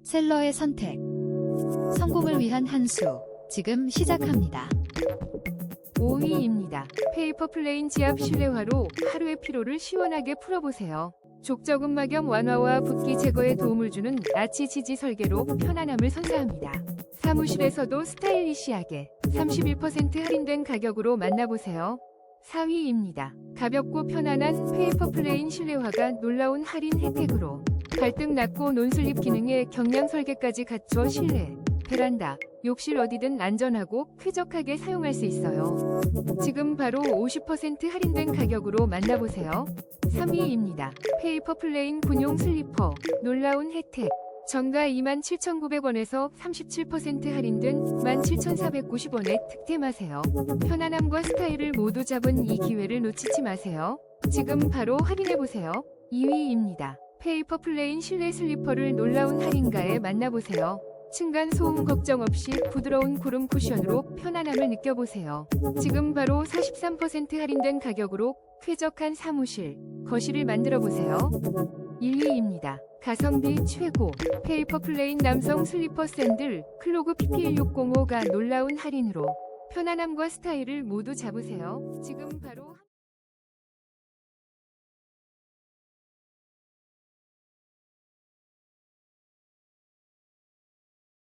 셀러의 선택. 성공을 위한 한 수. 지금 시작합니다. 5위입니다. 페이퍼 플레인 지압 실내화로 하루의 피로를 시원하게 풀어보세요. 족저근막 겸 완화와 붓기 제거에 도움을 주는 나치 지지 설계로 편안함을 선사합니다. 사무실에서도 스타일리시하게 31% 할인된 가격으로 만나보세요. 4위입니다. 가볍고 편안한 페이퍼 플레인 실내화가 놀라운 할인 혜택으로 발등 낮고 논슬립 기능에 경량 설계까지 갖춰 실내, 베란다, 욕실 어디든 안전하고 쾌적하게 사용할 수 있어요. 지금 바로 50% 할인된 가격으로 만나보세요. 3위입니다. 페이퍼 플레인 군용 슬리퍼, 놀라운 혜택. 정가 27,900원에서 37% 할인된 17,490원에 득템하세요. 편안함과 스타일을 모두 잡은 이 기회를 놓치지 마세요. 지금 바로 확인해보세요. 2위입니다. 페이퍼 플레인 실내 슬리퍼를 놀라운 할인가에 만나보세요. 층간 소음 걱정 없이 부드러운 구름 쿠션으로 편안함을 느껴보세요. 지금 바로 43% 할인된 가격으로 쾌적한 사무실, 거실을 만들어보세요. 1위입니다. 가성비 최고 페이퍼 플레인 남성 슬리퍼 샌들 클로그 PP1605가 놀라운 할인으로 편안함과 스타일을 모두 잡으세요. 지금